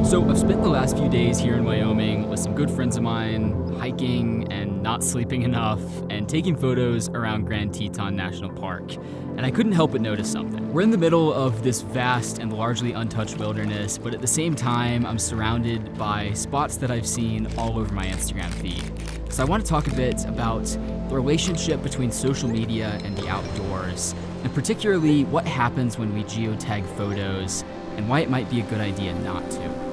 So I've spent the last few days here in Wyoming with some good friends of mine, hiking and not sleeping enough, and taking photos around Grand Teton National Park. And I couldn't help but notice something. We're in the middle of this vast and largely untouched wilderness, but at the same time, I'm surrounded by spots that I've seen all over my Instagram feed. So I want to talk a bit about the relationship between social media and the outdoors, and particularly what happens when we geotag photos and why it might be a good idea not to.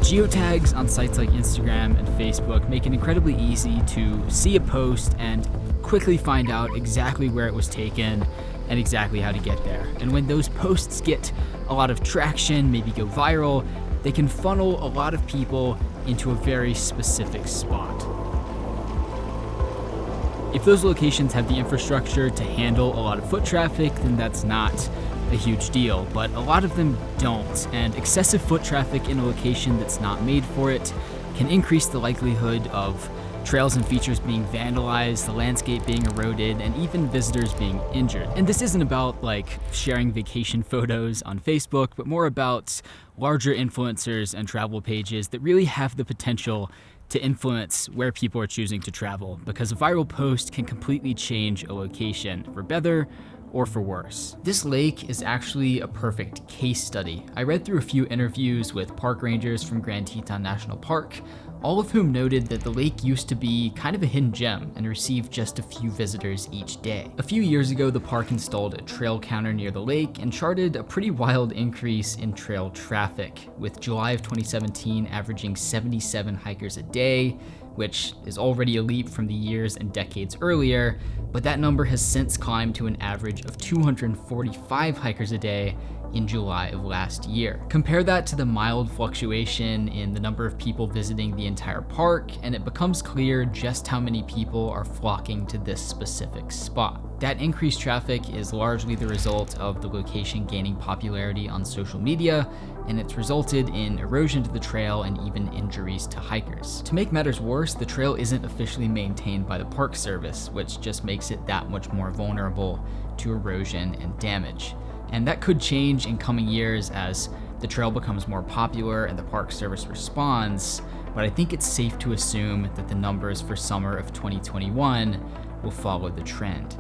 Geotags on sites like Instagram and Facebook make it incredibly easy to see a post and quickly find out exactly where it was taken and exactly how to get there. And when those posts get a lot of traction, maybe go viral, they can funnel a lot of people into a very specific spot. If those locations have the infrastructure to handle a lot of foot traffic, then that's not a huge deal, but a lot of them don't, and excessive foot traffic in a location that's not made for it can increase the likelihood of trails and features being vandalized, the landscape being eroded, and even visitors being injured. And this isn't about sharing vacation photos on Facebook, but more about larger influencers and travel pages that really have the potential to influence where people are choosing to travel, because a viral post can completely change a location for better or for worse. This lake is actually a perfect case study. I read through a few interviews with park rangers from Grand Teton National Park, all of whom noted that the lake used to be kind of a hidden gem and received just a few visitors each day. A few years ago, the park installed a trail counter near the lake and charted a pretty wild increase in trail traffic, with July of 2017 averaging 77 hikers a day, which is already a leap from the years and decades earlier, but that number has since climbed to an average of 245 hikers a day in July of last year. Compare that to the mild fluctuation in the number of people visiting the entire park, and it becomes clear just how many people are flocking to this specific spot. That increased traffic is largely the result of the location gaining popularity on social media, and it's resulted in erosion to the trail and even injuries to hikers. To make matters worse, the trail isn't officially maintained by the Park Service, which just makes it that much more vulnerable to erosion and damage. And that could change in coming years as the trail becomes more popular and the Park Service responds, but I think it's safe to assume that the numbers for summer of 2021 will follow the trend.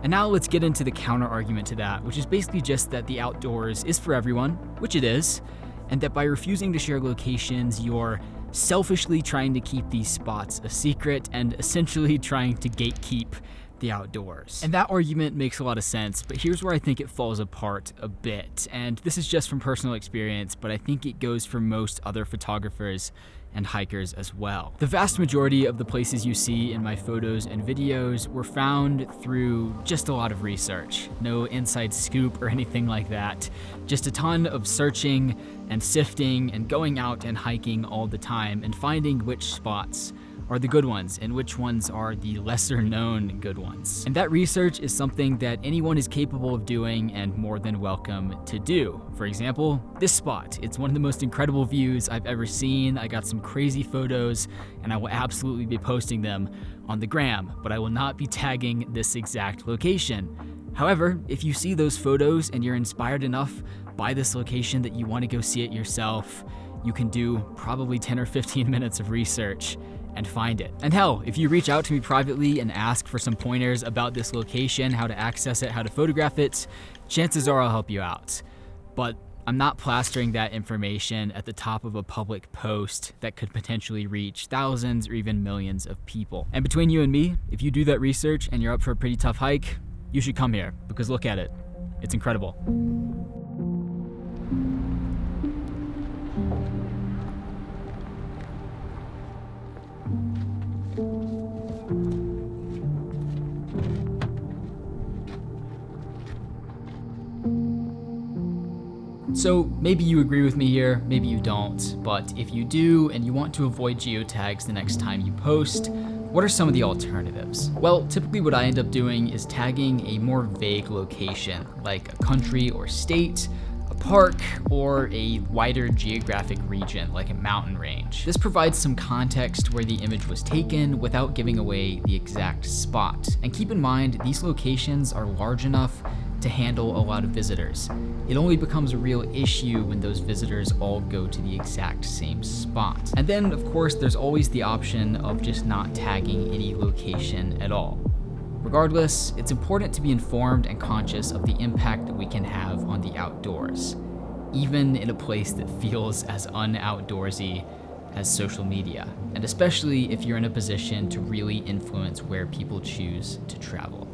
And now let's get into the counter argument to that, which is basically just that the outdoors is for everyone, which it is, and that by refusing to share locations, you're selfishly trying to keep these spots a secret and essentially trying to gatekeep the outdoors. And that argument makes a lot of sense, but here's where I think it falls apart a bit. And this is just from personal experience, but I think it goes for most other photographers and hikers as well. The vast majority of the places you see in my photos and videos were found through just a lot of research. No inside scoop or anything like that. Just a ton of searching and sifting and going out and hiking all the time and finding which spots are the good ones and which ones are the lesser known good ones. And that research is something that anyone is capable of doing and more than welcome to do. For example, this spot. It's one of the most incredible views I've ever seen. I got some crazy photos and I will absolutely be posting them on the gram, but I will not be tagging this exact location. However, if you see those photos and you're inspired enough by this location that you want to go see it yourself, you can do probably 10 or 15 minutes of research and find it. And hell, if you reach out to me privately and ask for some pointers about this location, how to access it, how to photograph it, chances are I'll help you out. But I'm not plastering that information at the top of a public post that could potentially reach thousands or even millions of people. And between you and me, if you do that research and you're up for a pretty tough hike, you should come here, because look at it. It's incredible. So maybe you agree with me here, maybe you don't, but if you do and you want to avoid geotags the next time you post, what are some of the alternatives? Well, typically what I end up doing is tagging a more vague location, like a country or state, a park, or a wider geographic region, like a mountain range. This provides some context where the image was taken without giving away the exact spot. And keep in mind, these locations are large enough to to handle a lot of visitors. It only becomes a real issue when those visitors all go to the exact same spot. And then, of course, there's always the option of just not tagging any location at all. Regardless, it's important to be informed and conscious of the impact that we can have on the outdoors, even in a place that feels as un-outdoorsy as social media, and especially if you're in a position to really influence where people choose to travel.